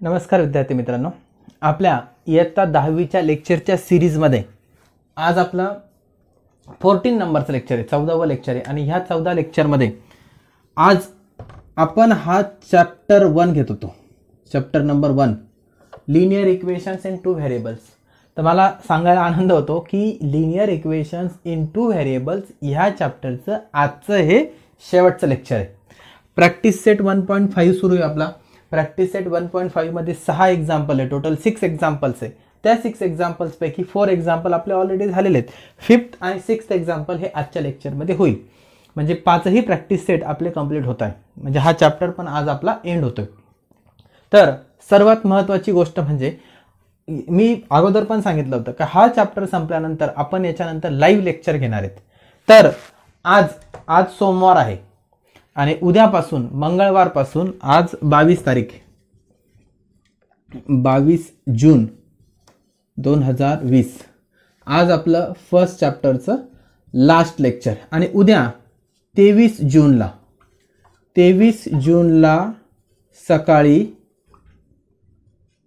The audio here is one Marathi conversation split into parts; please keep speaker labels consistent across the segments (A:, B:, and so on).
A: नमस्कार विद्यार्थी मित्रांनो, आपल्या इयत्ता 10वीच्या लेक्चरच्या सिरीजमध्ये आज आपला 14 नंबरचं लेक्चर आहे, 14वं लेक्चर आहे. आणि ह्या 14 लेक्चरमध्ये आज आपण हा चॅप्टर 1 घेत होतो. Chapter number 1, linear equations in two variables. तर मला सांगायला आनंद होतो की linear equations in two variables ह्या चॅप्टरचं आजचं हे शेवटचं लेक्चर आहे. प्रॅक्टिस सेट 1.5 सुरू आहे आपला. प्रॅक्टिस सेट 1.5 मध्ये 6 एक्झाम्पल आहे, टोटल 6 एक्झाम्पल्स आहे. त्या 6 एक्झाम्पल्सपैकी 4 एक्झाम्पल आपले ऑलरेडी झालेले आहेत. 5th आणि 6th एक्झाम्पल हे आजच्या लेक्चरमध्ये होईल. म्हणजे 5ही प्रॅक्टिस सेट आपले कंप्लीट होत आहे. म्हणजे हा चॅप्टर पण आज आपला एंड होतोय. तर सर्वात महत्त्वाची गोष्ट म्हणजे मी अगोदर पण सांगितलं होतं की हा चॅप्टर संपल्यानंतर आपण याच्यानंतर लाईव्ह लेक्चर घेणार आहेत. तर आज सोमवार आहे आणि उद्यापासून मंगळवारपासून आज 22 तारीख 22 जून 2020 आज आपलं फर्स्ट चॅप्टरचं लास्ट लेक्चर. आणि उद्या 23 जूनला सकाळी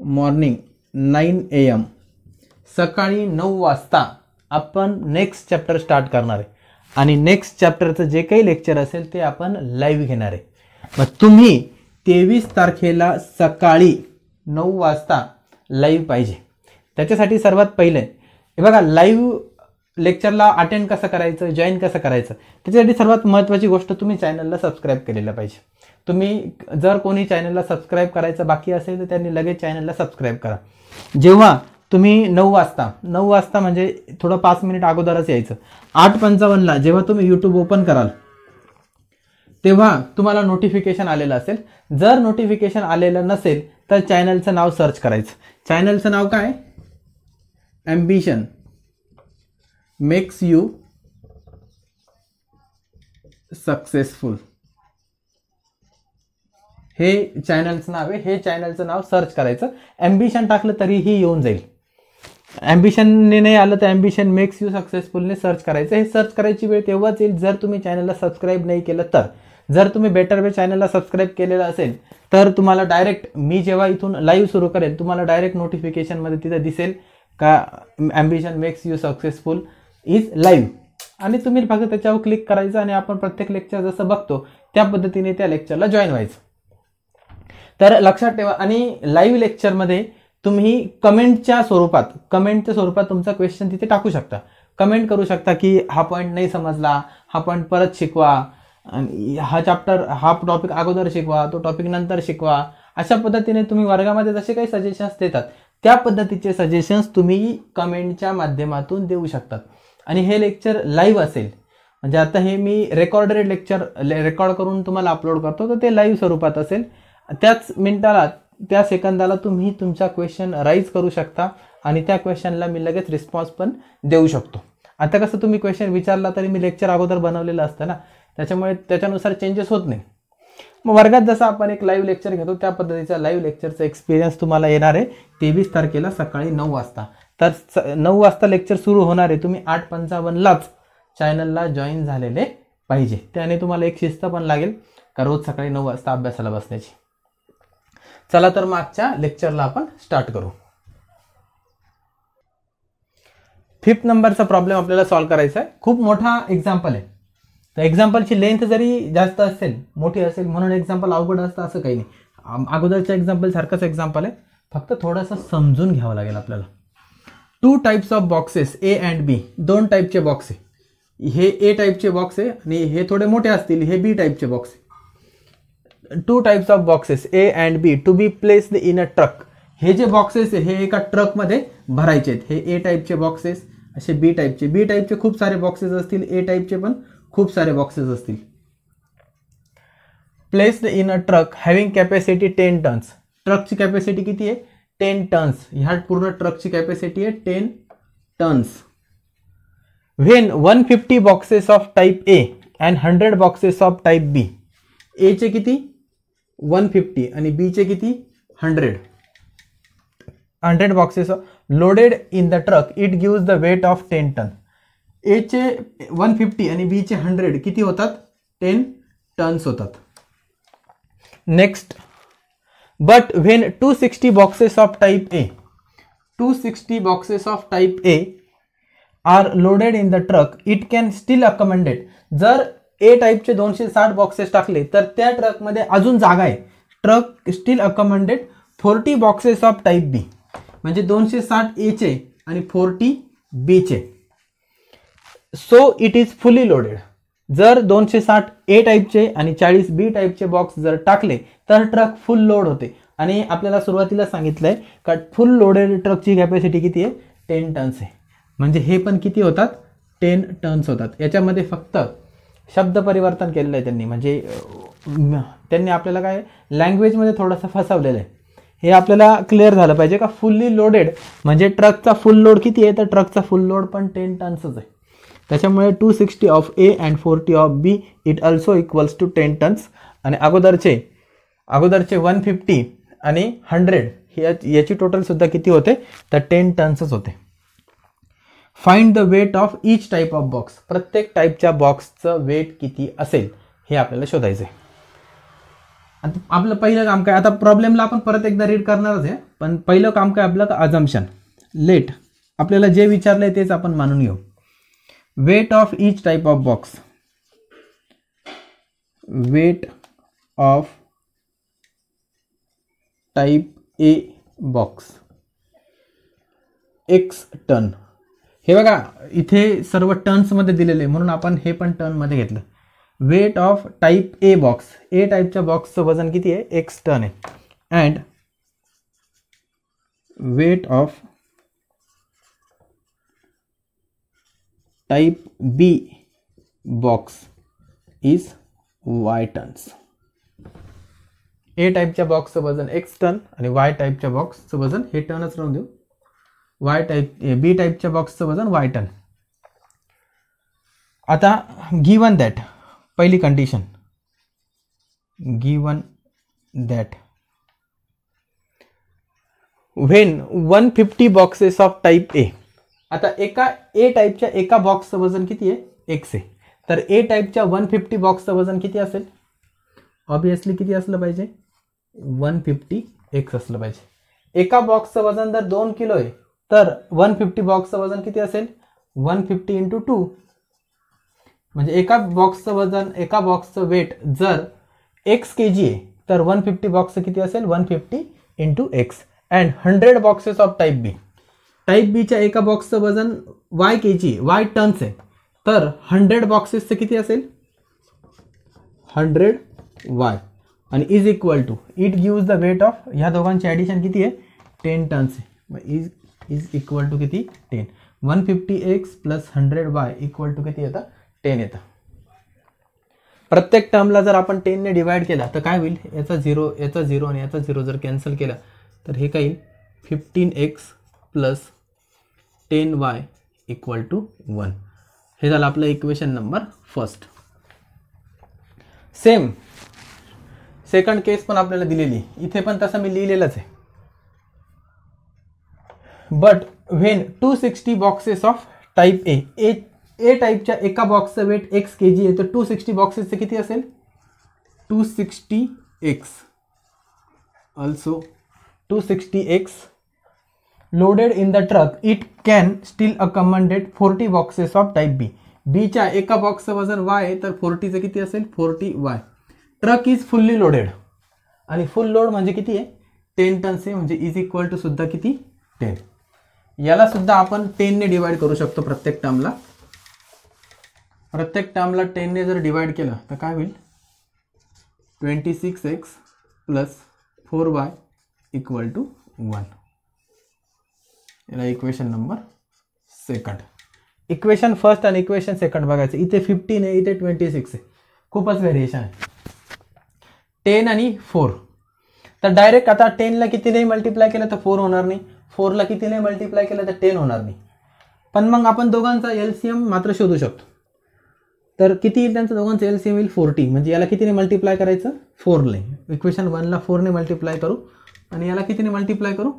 A: मॉर्निंग 9 AM सकाळी 9 वाजता आपण नेक्स्ट चॅप्टर स्टार्ट करणार आहे. आणि नेक्स्ट चॅप्टरचं जे काही लेक्चर असेल ते आपण लाईव्ह घेणार आहे. मग तुम्ही 23 तारखेला सकाळी 9 वाजता लाईव्ह पाहिजे. त्याच्यासाठी सर्वात पहिले हे बघा, लाईव्ह लेक्चरला अटेंड कसं करायचं, जॉईन कसं करायचं, त्याच्यासाठी सर्वात महत्त्वाची गोष्ट तुम्ही चॅनलला सबस्क्राईब केलेलं पाहिजे. तुम्ही जर कोणी चॅनलला सबस्क्राईब करायचं बाकी असेल तर त्यांनी लगेच चॅनलला सबस्क्राईब करा. जेव्हा तुम्ही 9 वाजता म्हणजे थोडं 5 मिनिट अगोदरच यायचं. 8:55ला जेव्हा तुम्ही यूट्यूब ओपन कराल तेव्हा तुम्हाला नोटिफिकेशन आलेलं असेल. जर नोटिफिकेशन आलेलं नसेल तर चॅनलचं नाव सर्च करायचं. चॅनलचं नाव काय? ॲम्बिशन मेक्स यू सक्सेसफुल हे चॅनलचं नाव आहे. हे चॅनलचं नाव सर्च करायचं. ॲम्बिशन टाकलं तरीही येऊन जाईल. ॲम्बिशनने नाही आलं तर ॲम्बिशन मेक्स यू सक्सेसफुलने सर्च करायचं. हे सर्च करायची वेळ तेव्हाच येईल जर तुम्ही चॅनलला सबस्क्राईब नाही केलं तर. जर तुम्ही बेटर वे चॅनलला सबस्क्राईब केलेलं असेल तर तुम्हाला डायरेक्ट मी जेव्हा इथून लाईव्ह सुरू करेल तुम्हाला डायरेक्ट नोटिफिकेशनमध्ये तिथं दिसेल का ambition makes you successful is live. आणि तुम्ही फक्त त्याच्यावर क्लिक करायचं आणि आपण प्रत्येक लेक्चर जसं बघतो त्या पद्धतीने त्या लेक्चरला जॉईन व्हायचं. तर लक्षात ठेवा. आणि लाईव्ह लेक्चरमध्ये तुम्ही कमेंटच्या स्वरूपात तुमचा क्वेश्चन तिथे टाकू शकता. कमेंट करू शकता की हा पॉईंट नाही समजला, हा पॉईंट परत शिकवा, हा टॉपिक अगोदर शिकवा, तो टॉपिक नंतर शिकवा. अशा पद्धतीने तुम्ही वर्गामध्ये जसे काही सजेशन्स देतात त्या पद्धतीचे सजेशन्स तुम्ही कमेंटच्या माध्यमातून देऊ शकतात. आणि हे लेक्चर लाईव्ह असेल म्हणजे आता हे मी रेकॉर्डेड लेक्चर रेकॉर्ड करून तुम्हाला अपलोड करतो तर ते लाईव्ह स्वरूपात असेल. त्याच मिनिटाला त्या सेकंदाला तुम्ही तुमचा क्वेश्चन राईज करू शकता आणि त्या क्वेश्चनला मी लगेच रिस्पॉन्स पण देऊ शकतो. आता कसं तुम्ही क्वेश्चन विचारला तरी मी लेक्चर अगोदर बनवलेलं असतं ना, त्याच्यामुळे त्याच्यानुसार चेंजेस होत नाही. मग वर्गात जसं आपण एक लाईव्ह लेक्चर घेतो त्या पद्धतीचा लाईव्ह लेक्चरचा एक्सपिरियन्स तुम्हाला येणार आहे 23 तारखेला सकाळी 9 वाजता. तर 9 वाजता लेक्चर सुरू होणार आहे. तुम्ही 8:55लाच चॅनलला जॉईन झालेले पाहिजे. त्याने तुम्हाला एक शिस्त पण लागेल का रोज सकाळी 9 वाजता अभ्यासाला बसण्याची. चला तर मागच्या लेक्चरला आपण स्टार्ट करू. 5th नंबरचा प्रॉब्लेम आपल्याला सॉल्व्ह करायचा आहे. खूप मोठा एक्झाम्पल आहे. तर एक्झाम्पलची लेंथ जरी जास्त असेल, मोठी असेल म्हणून एक्झाम्पल अवघड असतं असं काही नाही. अगोदरच्या एक्झाम्पल सारखंच एक्झाम्पल आहे, फक्त थोडंसं समजून घ्यावं लागेल आपल्याला. 2 types of boxes A and B. 2 टाईपचे बॉक्स आहे. हे ए टाईपचे बॉक्स आहे आणि हे थोडे मोठे असतील, हे बी टाईपचे बॉक्स आहे. 2 types of boxes A and B to be placed in a truck. हे जे बॉक्सेस आहे हे एका ट्रकमध्ये भरायचे आहेत. हे ए टाईपचे बॉक्सेस, असे बी टाईपचे खूप सारे बॉक्सेस असतील, ए टाईपचे पण खूप सारे बॉक्सेस असतील. Placed in a truck having capacity 10 tons. ट्रकची कॅपॅसिटी किती आहे? 10 टन्स. ह्या पूर्ण ट्रकची कॅपॅसिटी आहे 10 tons. When 150 boxes of type A and 100 boxes of type B. A चे किती? 150 आणि बी चे किती? 100 boxes loaded in the truck it gives the weight of 10 ton. A चे 150 आणि बी चे 100 किती होतात? 10 टन्स होतात. Next But when 260 boxes of type A, 260 boxes of type A are loaded in the truck, it can still accommodate. जर A टाईपचे 260 बॉक्सेस टाकले तर त्या ट्रकमध्ये अजून जागा आहे. Truck still accommodate 40 boxes of type B, म्हणजे 260 ए चे आणि 40 बी चे. So it is fully loaded. जर 260 ए टाईपचे आणि 40 बी टाईपचे बॉक्स जर टाकले तर ट्रक फुल लोड होते. आणि आपल्याला सुरुवातीला सांगितलंय का फुल लोडेड ट्रकची कॅपॅसिटी किती आहे, 10 टन्स आहे. म्हणजे हे पण किती होतात, 10 टन्स होतात. याच्यामध्ये फक्त शब्द परिवर्तन केलेलं आहे त्यांनी, म्हणजे त्यांनी आपल्याला काय लँग्वेजमध्ये थोडंसं फसवलेलं आहे. हे आपल्याला क्लिअर झालं पाहिजे का फुल्ली लोडेड म्हणजे ट्रकचा फुल लोड किती आहे, तर ट्रकचा फुल लोड पण 10 टन्सच आहे. त्याच्यामुळे 260 of A and 40 of B it also equals to 10 tons. आणि अगोदरचे 150 आणि 100 याची टोटल सुद्धा किती होते, तर 10 टन्सच होते. Find the weight of each type of box. प्रत्येक टाईपच्या बॉक्सचं वेट किती असेल हे आपल्याला शोधायचं आहे. आता आपलं पहिलं काम काय, आता प्रॉब्लेमला आपण परत एकदा रीड करणारच आहे, पण पहिलं काम काय आपलं, अझम्पशन. लेट आपल्याला जे विचारलंय तेच आपण मानून घेऊ. Weight of each type of box, weight of type A box X ton. हे बघा इथे सर्व टन्समध्ये दिलेले म्हणून आपण हे पण टनमध्ये घेतलं. Weight of type A box, A टाईपच्या बॉक्सचं वजन किती आहे, एक्स टन आहे. And weight of type B box is Y tons. A टाईपच्या बॉक्सचं वजन एक्स टन आणि वाय टाईपच्या बॉक्सचं वजन हे टनच राहून देऊ. बी टाईपच्या बॉक्सचं वजन वाय टन. आता गिवन दॅट, पहिली condition, given that when 150 boxes of type ए. आता एका ए टाईपच्या एका बॉक्सचं वजन किती आहे, एक्स आहे. तर ए टाईपच्या 150 बॉक्सचं वजन किती असेल, ऑब्विसली किती असलं पाहिजे, 150 एक्स असलं पाहिजे. एका बॉक्सचं वजन जर 2 किलो आहे तर 150 बॉक्सचं वजन किती असेल, 150 × 2. म्हणजे एका बॉक्सचं वजन, एका बॉक्सचं वेट जर एक्स केजी आहे तर 150 बॉक्सचं किती असेल, 150 × X. And 100 boxes of type B. Type बीच्या एका बॉक्सचं वजन वाय केजी, वाय टन्स आहे, तर 100 बॉक्सेसचं किती असेल, 100 वाय. आणि is equal to, it gives the weight of, ह्या दोघांची ॲडिशन किती आहे, 10 टन्स आहे. इज इक्वल टू किती, 10. 150x plus 100y equal to किती येतं, 10 येतं. प्रत्येक टर्मला जर आपण 10 ने डिवाइड केला तर काय होईल, याचा 0 आणि याचा 0 जर कॅन्सल केला तर हे काय येईल, 15x plus 10y equal to 1. हे झालं आपलं equation number first. Same second case पण आपल्याला दिलेली, इथे पण तसं मी लिहिलेलंच आहे. But when 260 boxes of type A टाईपच्या एका बॉक्सचं वेट एक्स केजी आहे, तर 260 बॉक्सेसचं किती असेल, 260x also 260x loaded in the truck. It can still accommodate 40 boxes of type B. बीच्या एका बॉक्सचं वजन वाय आहे तर 40चं किती असेल, 40y. Truck is fully loaded आणि फुल लोड म्हणजे किती आहे, 10 टन्स आहे. म्हणजे इज इक्वल टू सुद्धा किती, 10. याला सुद्धा आपण 10 ने डिवाइड करू शकतो. प्रत्येक टर्मला 10 ने जर डिवाइड केलं तर काय होईल, 26x plus 4y equal to 1. याला equation number second. Equation first आणि इक्वेशन सेकंड बघायचं. इथे 15 आहे, इथे 26 आहे, खूपच व्हेरिएशन आहे. 10 आणि 4 तर डायरेक्ट आता 10ला कितीने मल्टिप्लाय केलं तर 4 होणार नाही, 4ला कितीने मल्टिप्लाय केलं तर 10 होणार नाही. पण मग आपण दोघांचा एलसीएम मात्र शोधू शकतो. तर किती येईल त्यांचं दोघांचं एलसीएम येईल 40. म्हणजे याला कितीने मल्टिप्लाय करायचं, 4ने. इक्वेशन 1ला 4ने मल्टिप्लाय करू आणि याला कितीने मल्टिप्लाय करू,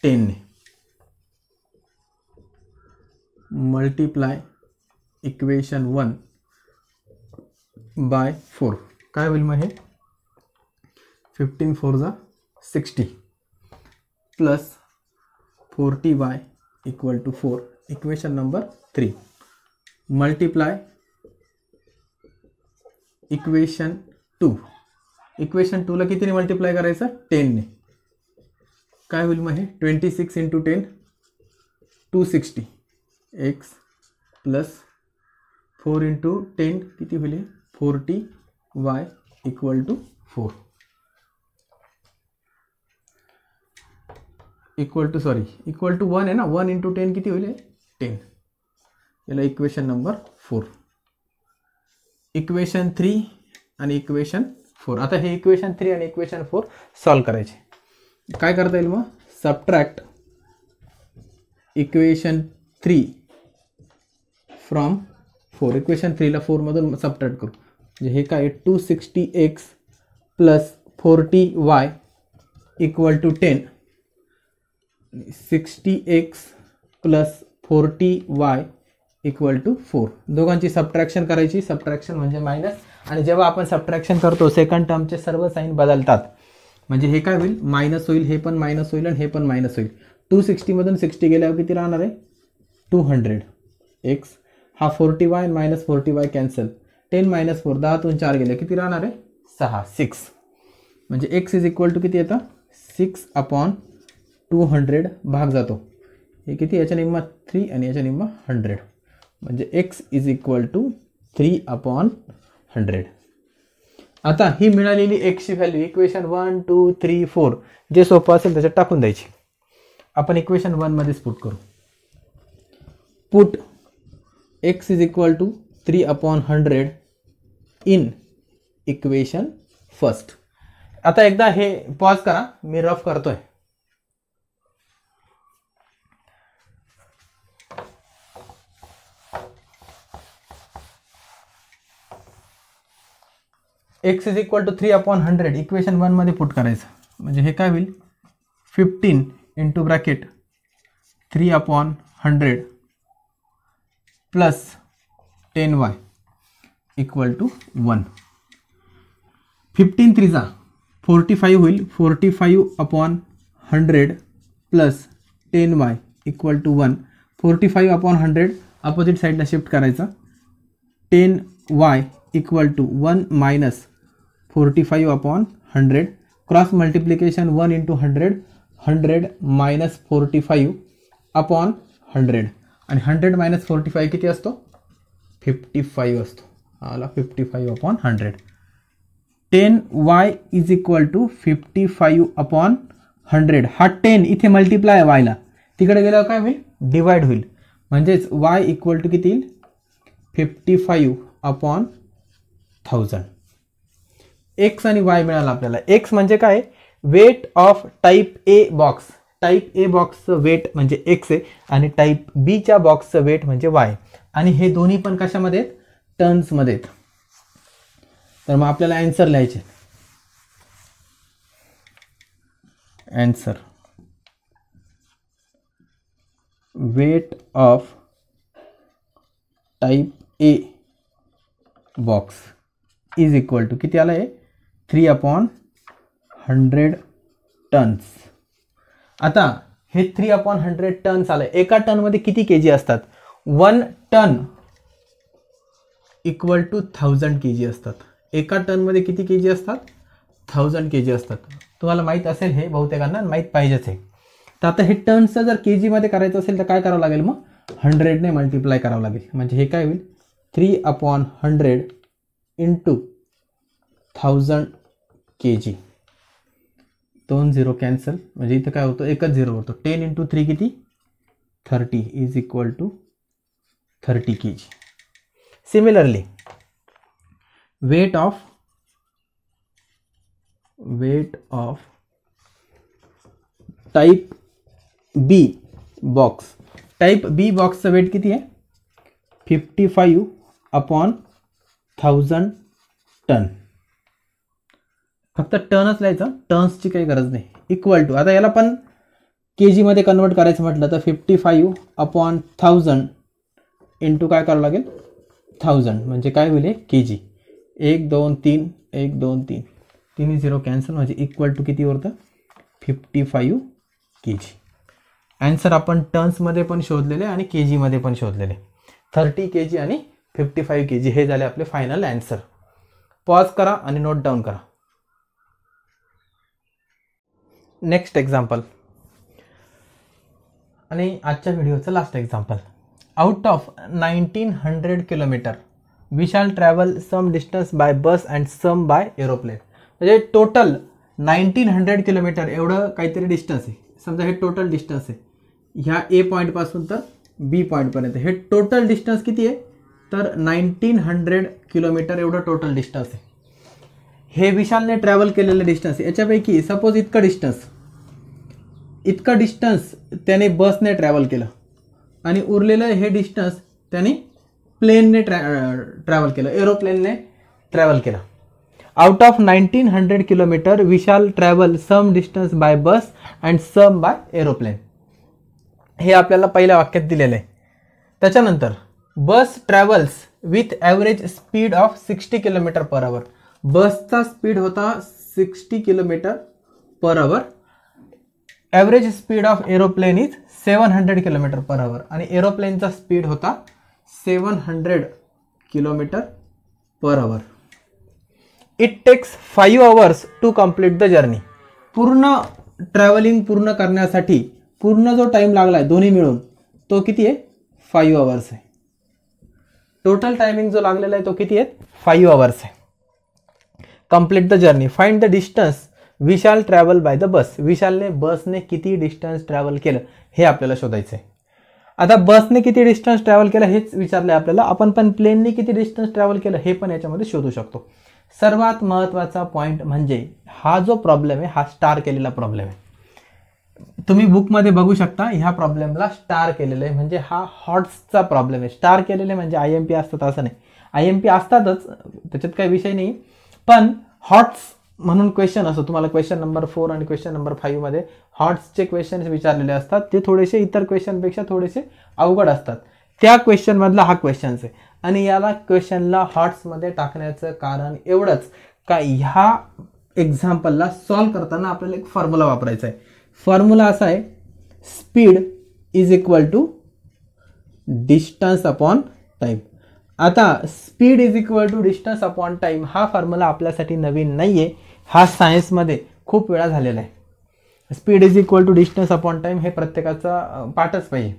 A: 10ने. मल्टिप्लाय इक्वेशन 1 बाय 4 काय होईल, मग हे 15 4 जा 60 plus 40y equal to 4, equation number 3, multiply equation 2, equation 2 ला कितीने मल्टिप्लाय करायचं 10 ने, काय होईल मग हे 26 इंटू 10 260 x प्लस 4 इंटू 10 किती होईल 40y equal to 4 equal to 1 आहे ना, 1 इंटू 10 किती होईल 10, याला इक्वेशन नंबर 4, इक्वेशन 3 आणि इक्वेशन 4. आता हे इक्वेशन 3 आणि इक्वेशन 4 सॉल्व करायचे. काय करता येईल मग, सबट्रॅक्ट इक्वेशन 3 फ्रॉम 4, इक्वेशन 3 ला 4 मधून सबट्रॅक्ट करू, म्हणजे हे काय 260x plus 40y equal to 10, 60x plus 40y equal to 4. दोघांची सबट्रॅक्शन करायची, सबट्रॅक्शन म्हणजे मायनस, आणि जेव्हा आपण सबट्रॅक्शन करतो सेकंड टर्मचे सर्व साईन बदलतात, म्हणजे हे काय होईल मायनस होईल, हे पण मायनस होईल आणि हे पण मायनस होईल. 260 मधून 60 गेल्यावर किती राहणार आहे 200x, हा 40y minus 40y cancel, 10 minus 4 10 तून 4 गेले किती राहणार आहे 6, म्हणजे x इज इक्वल टू किती येतं 6/200 भाग जातो, हे किती याच्या निम्मा 3 आणि याच्या निम्मा 100, म्हणजे x इज इक्वल टू 3/100. आता ही मिळालेली x ची व्हॅल्यू इक्वेशन 1 2 3 4 जे सोपं असेल त्याच्यात टाकून द्यायची. आपण इक्वेशन 1 मध्येच पुट करू, put x is equal to 3/100 in equation first. आता एकदा हे पॉज करा, मी रफ करतोय. x is equal to 3/100 equation 1 मध्ये पुट करायचं, म्हणजे हे काय होईल 15 into bracket 3/100 plus 10y equal to 1. 15 3 45 होईल, 45/100 plus 10y equal to 1. 45/100 opposite साईडला शिफ्ट करायचा, 10y equal to 1 minus 45/100, cross multiplication 1 into 100, 100 minus 45/100, आणि 100 मायनस 45 किती असतो 55 असतो, आला 55/100. 10y इज इक्वल टू 55/100, हा 10 इथे मल्टिप्लाय वायला, तिकडे गेल्यावर काय होईल डिवाइड होईल, म्हणजेच y इक्वल टू किती येईल 55/1000. x आणि y मिळाला आपल्याला. x म्हणजे काय weight of type A box, type A बॉक्सचं वेट म्हणजे x आहे, आणि टाईप बी च्या बॉक्सचं वेट म्हणजे y, आणि हे दोन्ही पण कशामध्ये आहेत टर्न्समध्ये आहेत. तर मग आपल्याला आन्सर लिहायचे, answer weight of type A box is equal to किती आला आहे 3/100 टन्स. आता हे 3/100 टन्स आलं, एका टनमध्ये किती केजी असतात 1 टन इक्वल टू 1000 केजी असतात. एका टनमध्ये किती केजी असतात 1000 केजी असतात. तुम्हाला माहीत असेल हे, बहुतेकांना माहीत पाहिजेच आहे. तर आता हे टन्सचं जर केजी मध्ये करायचं असेल तर काय करावं लागेल मग 100 ने मल्टिप्लाय करावं लागेल, म्हणजे हे काय होईल 3/100 इंटू 1000 kg. 2 0 कॅन्सल, म्हणजे इथं काय होतं एकच 0 होतो. 10 इंटू 3 किती 30 is equal to 30 kg. Similarly weight of type B box, type B बॉक्सचं वेट किती आहे 55/1000 टन. फक्त टनच लिहायचं, टर्न्सची काही गरज नाही. इक्वल टू, आता याला पण केजी मध्ये कन्वर्ट करायचं म्हटलं तर 55/1000 इंटू काय करावं लागेल 1000, म्हणजे काय होईल केजी. 1 2 3 1 2 3 3 0 कॅन्सल, म्हणजे इक्वल टू किती होतं 55 kg. आन्सर आपण टन्समध्ये पण शोधलेले आणि kg मध्ये पण शोधलेले. 30 kg आणि 55 kg हे झाले आपले फायनल आन्सर. पॉज करा आणि नोट डाऊन करा. नेक्स्ट एक्झाम्पल आणि आजच्या व्हिडिओचं last example. Out of 1900 kilometre we shall travel some distance by bus and some by aeroplane. म्हणजे टोटल 1900 किलोमीटर एवढं काहीतरी डिस्टन्स आहे. समजा हे टोटल डिस्टन्स आहे ह्या ए पॉईंटपासून तर बी पॉईंटपर्यंत. हे टोटल डिस्टन्स किती आहे तर 1900 किलोमीटर एवढं टोटल डिस्टन्स आहे. हे विशालने ट्रॅव्हल केलेलं डिस्टन्स आहे. याच्यापैकी सपोज इतका डिस्टन्स त्याने बसने ट्रॅव्हल केलं आणि उरलेलं हे डिस्टन्स त्याने प्लेनने ट्रॅव्हल केलं, एरोप्लेनने ट्रॅव्हल केलं. Out of 1900 kilometre we shall travel some distance by bus and some by aeroplane. हे आपल्याला पहिल्या वाक्यात दिलेलं आहे. त्याच्यानंतर bus travels with average speed of 60 kilometre per hour. बसचा स्पीड होता 60 kilometre per hour. Average speed of aeroplane is 700 kilometre per hour आणि एरोप्लेनचा स्पीड होता 700 kilometre per hour. It takes 5 hours to complete the journey. पूर्ण ट्रॅव्हलिंग पूर्ण करण्यासाठी पूर्ण जो टाईम लागला आहे दोन्ही मिळून तो किती आहे 5 hours आहे. टोटल टायमिंग जो लागलेला आहे तो किती आहे 5 hours आहे. Complete the journey. Find the distance Vishal travel by the bus. विशालने बसने किती डिस्टन्स ट्रॅव्हल केलं हे आपल्याला शोधायचं आहे. आता बसने किती डिस्टन्स ट्रॅव्हल केलं हेच विचारलं आहे आपल्याला. आपण पण प्लेनने किती डिस्टन्स ट्रॅव्हल केलं हे पण याच्यामध्ये शोधू शकतो. सर्वात महत्त्वाचा पॉईंट म्हणजे हा जो प्रॉब्लेम आहे हा स्टार केलेला प्रॉब्लेम आहे. तुम्ही बुकमध्ये बघू शकता ह्या प्रॉब्लेमला स्टार केलेलं आहे म्हणजे हा हॉट्सचा प्रॉब्लेम आहे. स्टार केलेले म्हणजे IMP असतात असं नाही. IMP असतातच त्याच्यात काही विषय नाही, पण हॉट्स म्हणून क्वेश्चन असतो. तुम्हाला क्वेश्चन नंबर 4 आणि क्वेश्चन नंबर 5 मध्ये हॉट्सचे क्वेश्चन विचारलेले असतात. ते थोडेसे इतर क्वेश्चनपेक्षा थोडेसे अवघड असतात. त्या क्वेश्चन मधला हा क्वेश्चन आहे आणि याला क्वेश्चनला हॉट्समध्ये टाकण्याचं कारण एवढंच का ह्या एक्झाम्पलला सॉल्व करताना आपल्याला एक फॉर्म्युला वापरायचा आहे. फॉर्म्युला असा आहे speed is equal to distance upon time. आता speed is equal to distance upon time हा फॉर्म्युला आपल्यासाठी नवीन नाही आहे. हा सायन्समध्ये खूप वेळा झालेला आहे. Speed is equal to distance upon time हे प्रत्येकाचा पाठच पाहिजे.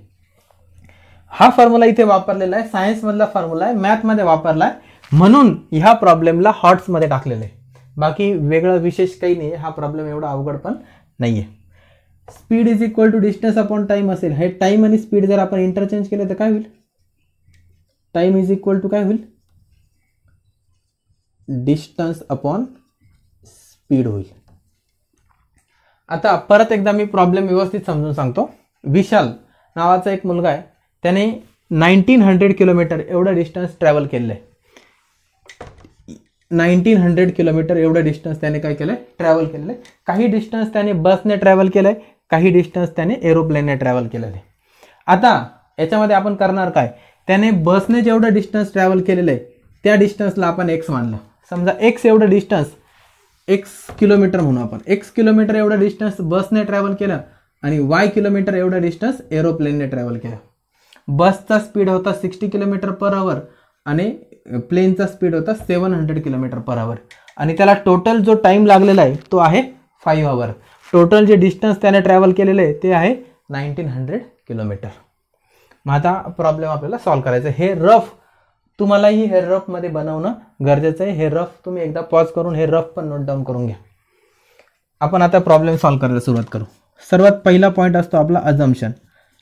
A: हा फॉर्म्युला इथे वापरलेला आहे. सायन्समधला फॉर्म्युला आहे, मॅथमध्ये वापरला आहे म्हणून ह्या प्रॉब्लेमला हॉट्समध्ये टाकलेलं आहे. बाकी वेगळं विशेष काही नाही. हा प्रॉब्लेम एवढा अवघड पण नाही आहे. Speed is equal to distance upon time असेल. हे टाईम आणि स्पीड जर आपण इंटरचेंज केलं तर काय होईल टाईम इज इक्वल टू काय होईल डिस्टन्स अपॉन स्पीड होईल. आता परत एकदा मी प्रॉब्लेम व्यवस्थित समजून सांगतो. विशाल नावाचा एक मुलगा आहे. त्याने 1900 किलोमीटर एवढं डिस्टन्स ट्रॅव्हल केलेलं आहे. 1900 किलोमीटर एवढं डिस्टन्स त्याने काय केलं ट्रॅव्हल केलेलं आहे. काही डिस्टन्स त्याने बसने ट्रॅव्हल केलं आहे, काही डिस्टन्स त्याने एरोप्लेनने ट्रॅव्हल केलेलं आहे. आता याच्यामध्ये आपण करणार काय, त्याने बसने जेवढं डिस्टन्स ट्रॅव्हल केलेलं आहे त्या डिस्टन्सला आपण एक्स मानलं. समजा एक्स एवढं डिस्टन्स एक्स किलोमीटर म्हणू आपण. एक्स किलोमीटर एवढं डिस्टन्स बसने ट्रॅव्हल केलं आणि वाय किलोमीटर एवढं डिस्टन्स एरोप्लेनने ट्रॅव्हल केलं. बसचा स्पीड होता 60 किलोमीटर पर आवर आणि प्लेनचा स्पीड होता 700 किलोमीटर पर आवर आणि त्याला टोटल जो टाइम लागलेला आहे तो आहे 5 hour. टोटल जे डिस्टन्स त्याने ट्रॅव्हल केलेलं आहे ते आहे 1900 किलोमीटर. मग आता प्रॉब्लेम आपल्याला सॉल्व्ह करायचा. हे रफ तुम्हालाही हे रफमध्ये बनवणं गरजेचं आहे. हे रफ तुम्ही एकदा पॉज करून हे रफ पण नोट डाऊन करून घ्या. आपण आता प्रॉब्लेम सॉल्व्ह करायला सुरुवात करू. सर्वात पहिला पॉईंट असतो आपला assumption.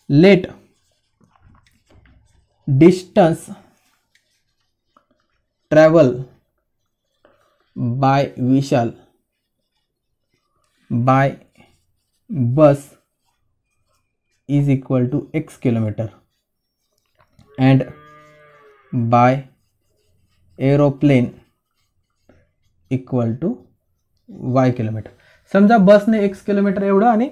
A: Let distance travel by Vishal by bus is equal to x kilometer and by aeroplane equal to y kilometre. समजा बसने x किलोमीटर एवढं आणि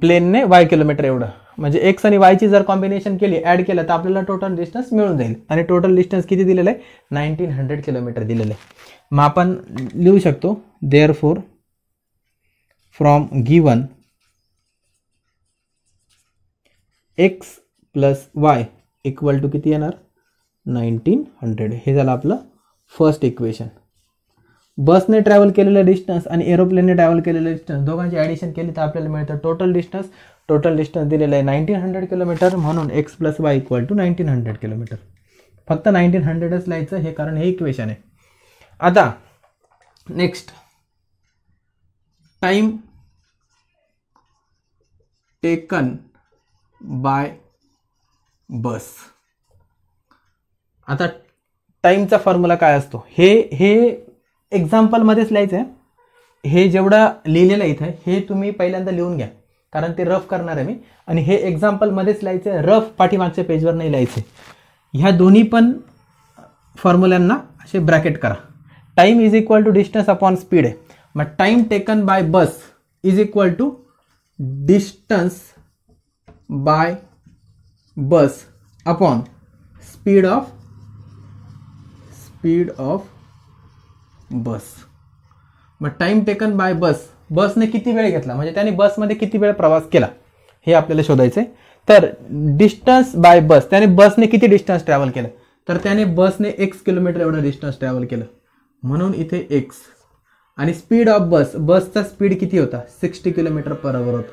A: प्लेनने y किलोमीटर एवढं, म्हणजे x आणि y ची जर कॉम्बिनेशन केली ऍड केलं तर आपल्याला टोटल डिस्टन्स मिळून जाईल. आणि टोटल डिस्टन्स किती दिलेलं आहे 1900 किलोमीटर दिलेलं आहे. मग आपण लिहू शकतो therefore from given X plus Y equal to किती येणार 1900. हे झालं आपलं फर्स्ट इक्वेशन. बसने ट्रॅव्हल केलेलं डिस्टन्स आणि एरोप्लेनने ट्रॅव्हल केलेलं डिस्टन्स दोघांची ॲडिशन केली तर आपल्याला मिळतं टोटल डिस्टन्स. टोटल डिस्टन्स दिलेलं आहे 1900 किलोमीटर, म्हणून X plus Y equal to 1900 kilometre. फक्त 1900च लिहायचं हे, कारण हे इक्वेशन आहे. आता next time taken by bus. आता टाईमचा फॉर्म्युला काय असतो हे एक्झाम्पलमध्येच लिहायचं आहे. हे जेवढं लिहिलेलं आहे इथे हे तुम्ही पहिल्यांदा लिहून घ्या, कारण ते रफ करणार आहे मी. आणि हे एक्झाम्पलमध्येच लिहायचं आहे, रफ पाठीमागच्या पेजवर नाही लिहायचे. ह्या दोन्ही पण फॉर्म्युल्यांना असे ब्रॅकेट करा. Time is equal to distance upon speed आहे. मग time taken by bus is equal to distance by bus upon speed of bus. मग टाइम टेकन बाय बसने किती वेळ घेतला, म्हणजे त्याने बसमध्ये किती वेळ प्रवास केला हे आपल्याला शोधायचं आहे. तर डिस्टन्स बाय बस, त्याने बसने किती डिस्टन्स ट्रॅव्हल केलं, तर त्याने बसने x किलोमीटर एवढं डिस्टन्स ट्रॅव्हल केलं, म्हणून इथे x. आणि स्पीड ऑफ बसचा स्पीड किती होता 60 किलोमीटर पर आवर होता.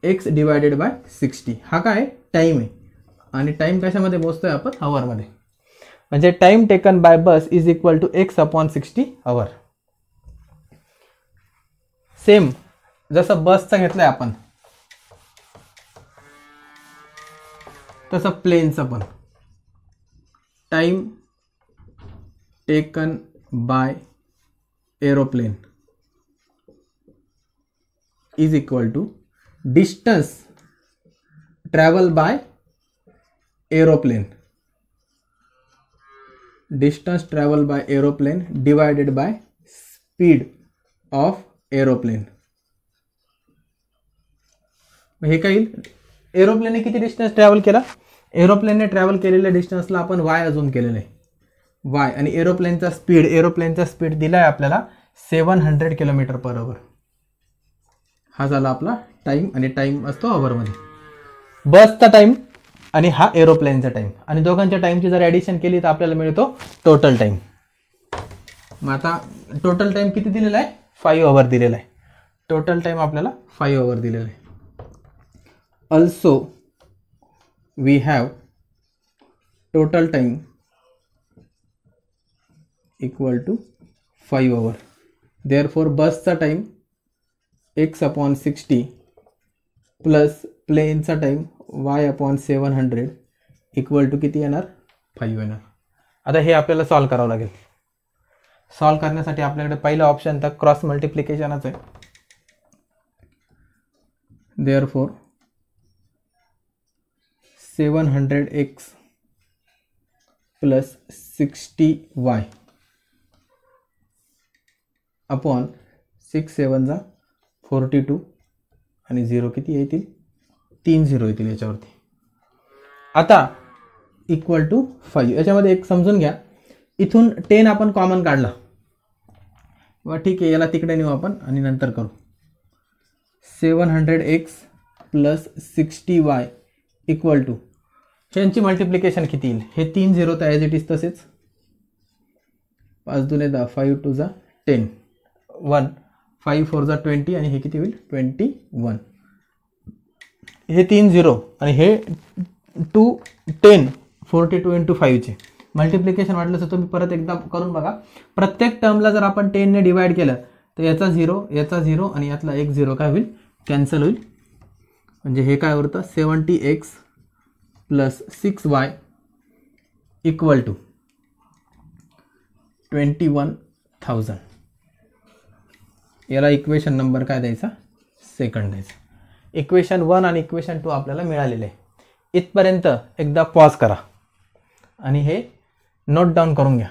A: x डिवायडेड बाय 60 हा काय टाइम आहे, आणि टाइम कशामध्ये मोजतोय आपण हवरमध्ये. म्हणजे time taken by bus is equal to x upon 60 hour. Same जसं बसचा घेतलाय आपण तसं प्लेनचं पण time taken by aeroplane is equal to distance travel by aeroplane. Distance travel by aeroplane divided by speed of aeroplane. हे काय येईल, एरोप्लेनने किती डिस्टन्स ट्रॅव्हल केला, एरोप्लेनने ट्रॅव्हल केलेल्या डिस्टन्सला आपण वाय अजून केलेलं आहे वाय. आणि एरोप्लेनचा स्पीड दिला आहे आपल्याला 700 किलोमीटर पर आवर. हा झाला आपला टाइम, आणि टाइम असतो आवरमध्ये. बसचा टाइम आणि हा एरोप्लेनचा टाइम, आणि दोघांच्या टाइमची जर ॲडिशन केली तर आपल्याला मिळतो टोटल टाइम. मग आता टोटल टाइम किती दिलेला आहे 5 आवर दिलेला आहे. टोटल टाइम आपल्याला 5 आवर दिलेला आहे. Also we have total time equal to 5 hour. Therefore बसचा टाइम x upon 60 प्लस प्लेनचा time y upon 700 equal to किती येणार 5 येणार. आता हे आपल्याला सॉल्व करावं लागेल. सॉल्व करण्यासाठी आपल्याकडे पहिला ऑप्शन तर क्रॉस मल्टिप्लिकेशनच आहे. Therefore 700x plus 60y upon 6 7 जा 42 आणि 0 किती येतील 3 0 येतील याच्यावरती. आता इक्वल टू 5. याच्यामध्ये एक समजून घ्या, इथून 10 आपण कॉमन काढला व ठीक आहे, याला तिकडे नेऊ आपण आणि नंतर करू. 700x plus 60y equal to ह्यांची मल्टिप्लिकेशन किती येईल, हे 3 0 तर ॲज इट इज तसेच. 5 2 10 5 2 जा 10 1 5 4 जा 20 आणि हे किती होईल 21. हे 3 0 आणि हे 2 10 42 इंटू 5चे मल्टिप्लिकेशन वाटलं तर तुम्ही परत एकदा करून बघा. प्रत्येक टर्मला जर आपण 10 ने डिवाइड केलं तर याचा 0 आणि यातला एक 0 काय होईल कॅन्सल होईल. म्हणजे हे काय होतं 70x plus 6y equal to 21,000. याला इक्वेशन नंबर काय द्यायचा सेकंड द्यायचा. इक्वेशन 1 आणि इक्वेशन 2 आपल्याला मिळालेले आहे. इथपर्यंत एकदा पॉज करा आणि हे नोट डाऊन करून घ्या.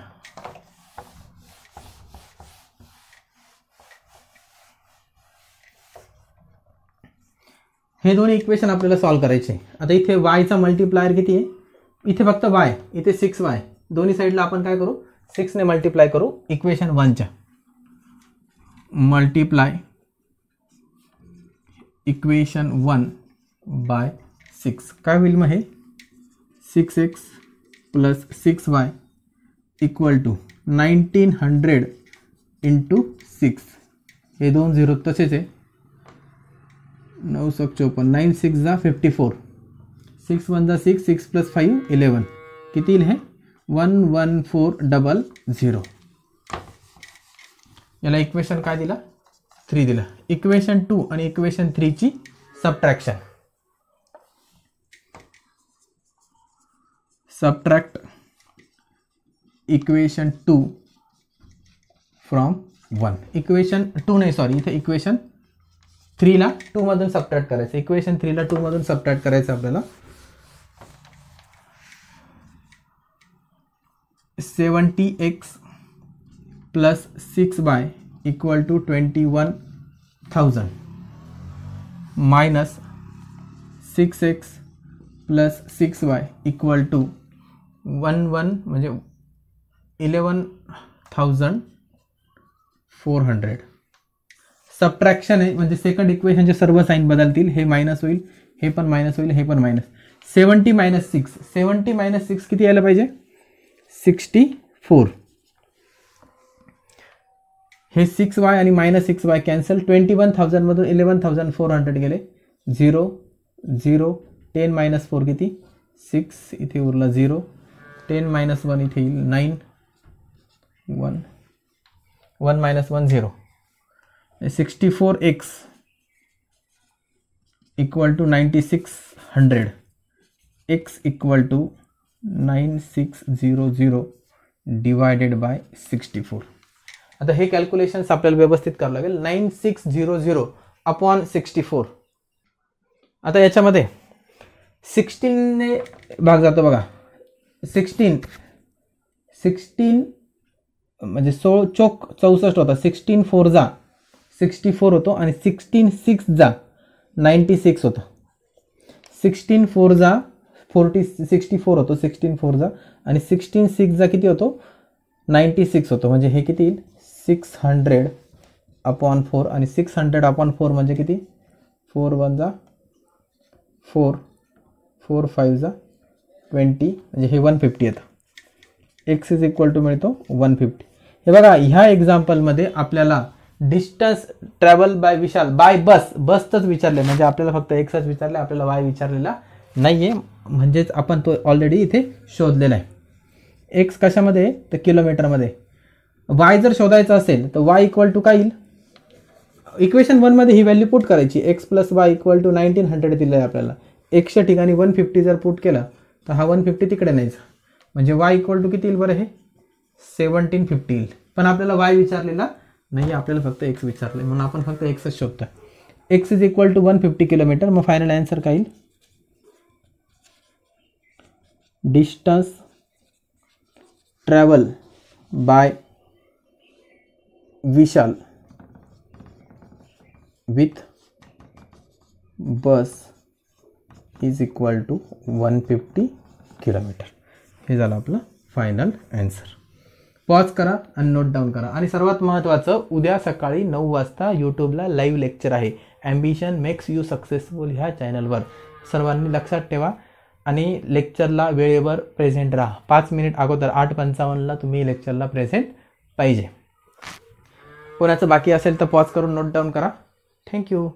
A: हे दोन्ही इक्वेशन आपल्याला सॉल्व करायचे. आता इथे वायचा मल्टिप्लायर किती आहे, इथे फक्त वाय, इथे 6y. दोन्ही साईडला आपण काय करू 6 ने मल्टिप्लाय करू इक्वेशन 1च्या. मल्टिप्लाय इक्वेशन 1/6 काय होईल मग हे 6x plus 6y equal to 1900 into 6 हे 2 झिरो तसेच आहे 9 7 54 9 6 जा 54 6 1 जा 6 6 प्लस 5 11 किती येईल हे 11400 याला इक्वेशन काय दिला 3 दिला. इक्वेशन 2 आणि इक्वेशन 3 ची subtraction subtract equation 2 from 1 equation 2 नाही सॉरी इथे इक्वेशन 3 ला 2 मधून सबट्रॅक्ट करायचं इक्वेशन 3 ला 2 मधून सबट्रॅक्ट करायचं आपल्याला 70x plus 6y equal to 21,000 minus 6x plus 6y equal to 11 म्हणजे 11,400 सबट्रॅक्शन आहे म्हणजे सेकंड इक्वेशनचे सर्व साइन बदलतील हे मायनस होईल हे पण मायनस होईल हे पण मायनस 70 मायनस 6 किती यायला पाहिजे 64 हे 6y आणि मायनस 6y कॅन्सल 21,000 मधून 11,400 गेले 0 0 10 मायनस 4 किती 6 इथे उरला 0 10 मायनस 1 इथे येईल 9 1 1 minus 1 0 64x equal to 9600 x equal to 9600 divided by 64 आता हे कॅल्क्युलेशन्स आपल्याला व्यवस्थित करावं लागेल 9600 अपॉन 64 आता याच्यामध्ये 16 ने भाग जातो बघा 16 म्हणजे 64 होता 16 4 जा 64 होतो आणि 16 6 जा 96 होता 16 4 जा 64 होतो 16 4 जा आणि 16 6 जा किती होतो 96 होतो म्हणजे हे किती येईल 600 अपॉन 4 आणि 600 अपॉन 4 म्हणजे किती 4 1 जा 4 4 5 जा 20 म्हणजे हे 150 येतं x इज इक्वल टू मिळतो 150 हे बघा ह्या एक्झाम्पलमध्ये आपल्याला distance travel by Vishal by बसच विचारले म्हणजे आपल्याला फक्त एक्सच विचारले आपल्याला वाय विचारलेला नाहीये म्हणजेच आपण तो ऑलरेडी इथे शोधलेला आहे एक्स कशामध्ये तर किलोमीटरमध्ये वाय जर शोधायचा असेल तर वाय इक्वल टू काय येईल इक्वेशन 1 मध्ये ही व्हॅल्यू पुट करायची X plus Y equal to 1900 दिलं आहे आपल्याला एक्सच्या ठिकाणी 150 जर पुट केला तर हा 150 तिकडे न्यायचा म्हणजे वाय इक्वल टू किती येईल बरं हे 1750 येईल पण आपल्याला वाय विचारलेला नाही आपल्याला फक्त एक्स विचारले म्हणून आपण फक्त एक्सच शोधतोय X is equal to 150 kilometre मग फायनल आन्सर काय येईल distance travel by Vishal with bus is equal to 150 kilometre हे झालं आपलं फायनल आन्सर पॉज करा आणि नोट डाऊन करा आणि सर्वात महत्त्वाचं उद्या सकाळी 9 वाजता यूट्यूबला लाईव्ह लेक्चर आहे ॲम्बिशन मेक्स यू सक्सेसफुल ह्या चॅनलवर सर्वांनी लक्षात ठेवा आणि लेक्चरला वेळेवर प्रेझेंट राहा 5 मिनिट अगोदर 8:55 तुम्ही लेक्चरला प्रेझेंट पाहिजे कोणाचं बाकी असेल तर पॉज करून नोट डाऊन करा थँक्यू